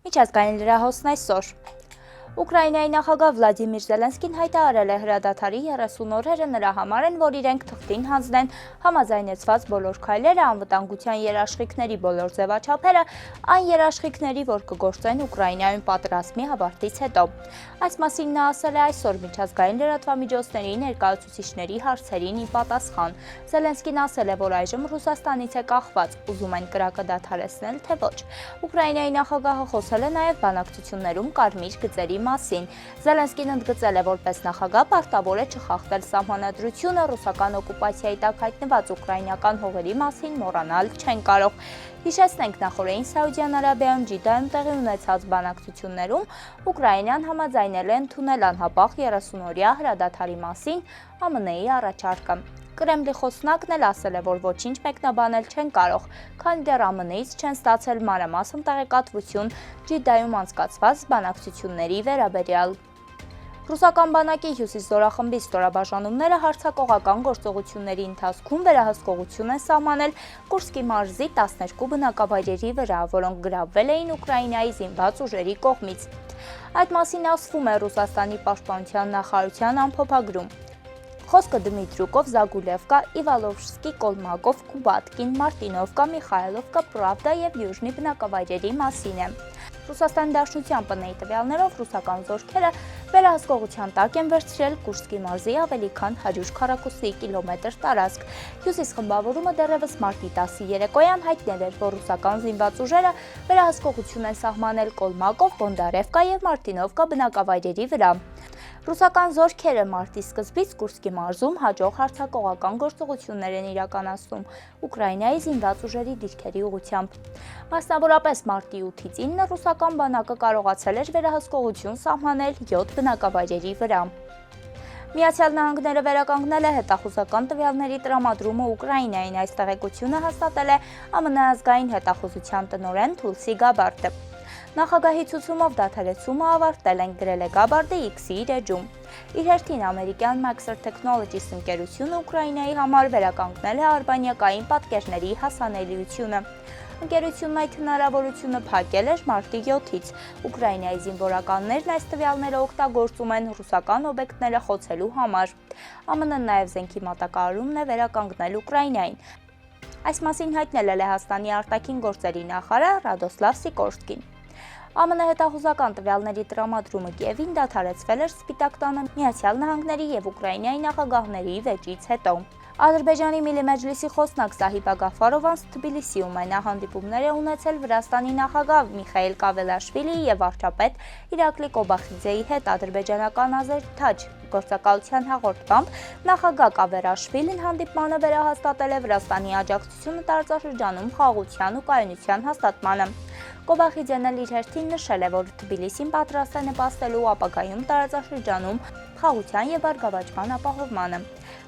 Միջազգային լրահոսն այսօր։ Ուկրաինայի նախագահ Վլադիմիր Զելենսկին հայտարարել է հրադադարի 30 օրերը նրա համար են, որ իրենք թղթին հանձնեն համաձայնեցված բոլոր քայլերը, անվտանգության երաշխիքների բոլոր ձևաչափերը, այն երաշխիքների, որ կգործեն Ուկրաինայում պատերազմի ավարտից հետո։ Այս մասին նա ասել է այսօր միջազգային լրատվամիջոցների ներկայացուցիչների հարցերին ի պատասխան։ Զելենսկին ասել է, որ այժմ Ռուսաստանից է կախված, ուզում են կրակը դադարեցնել, թե ոչ։ Ուկրաինայի նախագահը խոսել է նաև բանակցություններում կարմիր գծերի մասին։ Զելենսկին ընդգծել է, որպես նախագահ պարտավոր է չխախտել սահմանադրությունը, ռուսական օկուպացիայի տակ հայտնված ուկրաինական հողերի մասին մոռանալ չեն կարող։ Հիշեցնենք, նախորդին Սաուդյան Արաբիայում Ջիդայում տեղի ունեցած բանակցություններում Ուկրաինան համաձայնել է ընդունել անհապաղ 30-օրյա հրադադարի մասին ԱՄՆ-ի առաջարկը։ Կրեմլի խոսնակն էլ ասել է, որ ոչինչ մեկնաբանել չեն կարող, քանի դեռ ԱՄՆ-ից չեն ստացել մանրամասն տեղեկատվություն Ջիդայում անցկացված բանակցությունների վերաբերյալ։ Ռուսական բանակի հյուսիս զորախմբի ստորաբաժանումները հարձակողական գործողությունների ընթացքում վերահսկողություն են սահմանել Կուրսկի մարզի 12 բնակավայրերի վրա, որոնք գրավվել էին Ուկրաինայի զինված ուժերի կողմից։ Այդ մասին ասվում է Ռուսաստանի պաշտպանության նախարարության ամփոփագրում։ Խոսքը Դմիտրուկով, Զագուլևկա, Իվալովսկի, Կոլմակով, Կուբատկին, Մարտինովկա, Միխայելովկա, Պրավդա եւ Յուժնի բնակավայրերի մասին է։ Ռուսաստանի Դաշնության ՊՆ-ի տվյալներով ռուսական զորքերը վերահսկողության տակ են վերցրել Կուրսկի մարզի ավելի քան 100 քառակուսի կիլոմետր տարածք։ Հյուսիս խմբավորումը դեռևս մարտի 10-ի երեկոյան հայտնել էր, որ ռուսական զինված ուժերը վերահսկողություն են սահմանել Կոլմակով, Բոնդարևկա եւ Մարտինովկա բնակավայրերի վրա։ Ռուսական զորքերը մարտի սկզբից Կուրսկի մարզում հաջող հարձակողական գործողություններ են իրականացնում Ուկրաինայի զինված ուժերի դիրքերի ուղղությամբ։ Մասնավորապես մարտի 8-ից 9 ռուսական բանակը կարողացել էր վերահսկողություն սահմանել 7 բնակավայրերի վրա։ Միացյալ Նահանգները վերականգնել է հետախուզական տվյալների տրամադրումը Ուկրաինային, այս տեղեկությունը հաստատել է ԱՄՆ ազգային հետախուզության տնօրեն Թուլսի Գաբարդը։ Նախագահի ցուցումով դադարեցումը ավարտել են, գրել է Գաբարդը X-ի իր էջում։ Իր հերթին ամերիկյան Maxar Technologies ընկերությունը Ուկրաինայի համար վերականգնել է արբանյակային պատկերների հասանելիությունը։ Ընկերությունն այդ հնարավորությունը փակել էր մարտի 7-ից։ Ուկրաինայի զինվորականներն այս տվյալները օգտագործում են ռուսական օբյեկտները խոցելու համար։ ԱՄՆ-ն նաև զենքի մատակարարումն է վերականգնել Ուկրաինային։ Այս մասին հայտնել է Լեհաստանի արտաքին գործերի նախարար Ռադոսլավ Սիկորսկին։ ԱՄՆ հետախուզական տվյալների տրամադրումը Կիևին դադարեցվել էր Սպիտակ տանը Միացյալ Նահանգների եւ Ուկրաինայի նախագահների վեճից հետո։ Ադրբեջանի Միլի Մեջլիսի խոսնակ Սահիբա Գաֆարովան Թբիլիսիում է, նա հանդիպումներ է ունեցել Վրաստանի նախագահ Միխայիլ Կավելաշվիլիի եւ վարչապետ Իրակլի Կոբախիձեի հետ ադրբեջանական Ազերթաջ գործակալության հաղորդմամբ նախագահ Կավելաշվիլին հանդիպմանը վերահաստատել է Վրաստանի աջակցությունը տարածաշրջանում խաղաղության ու կայունության հաստատմանը։ Կոբախիձեն էլ իր հերթին նշել է, որ Թբիլիսին պատրաստ է նպաստելու ապագայում տարածաշրջանում խաղաղության եւ բարգավաճման ապահովմանը։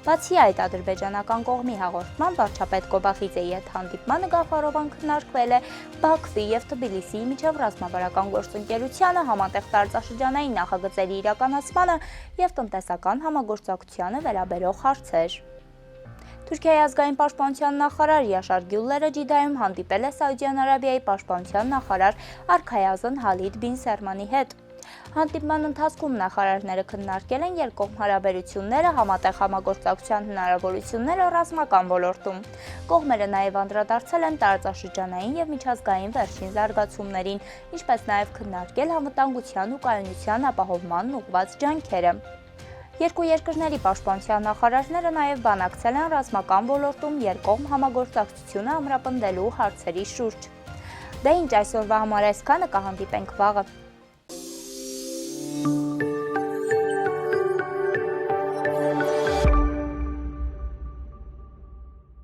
Բացի այդ, ադրբեջանական կողմի հաղորդման վարչապետ Կոբախիձեի հետ հանդիպմանը Գաֆարովան քննարկվել է Բաքվի եւ Թբիլիսիի միջև ռազմավարական գործընկերությանը, համատեղ տարածաշրջանային նախագծերի իրականացմանը եւ տնտեսական համագործակցությանը վերաբերող հարցեր։ Թուրքիայի ազգային պաշտպանության նախարար Յաշար Գյուլլերը Ջիդայում հանդիպել է Սաուդյան Արաբիայի պաշտպանության նախարար Արքայազն Հալիդ բին Սերմանի հետ։ Հանդիպման ընթացքում նախարարները քննարկել են երկկողմ հարաբերությունները, համատեղ համագործակցության հնարավորությունները ռազմական ոլորտում։ Կողմերը նաև անդրադարձել են տարածաշրջանային եւ միջազգային վերջին զարգացումներին, ինչպես նաև քննարկել անվտանգության ու կայունության ապահովմանն ուղղված ջանքերը։ Երկու երկրների պաշտպանության նախարարները նաև բանակցել են ռազմական ոլորտում երկկողմ համագործակցությունը ամրապնդելու հարցերի շուրջ։ Դե ինչ, այսօրվա համար այսքանը, կհանդիպենք վաղը։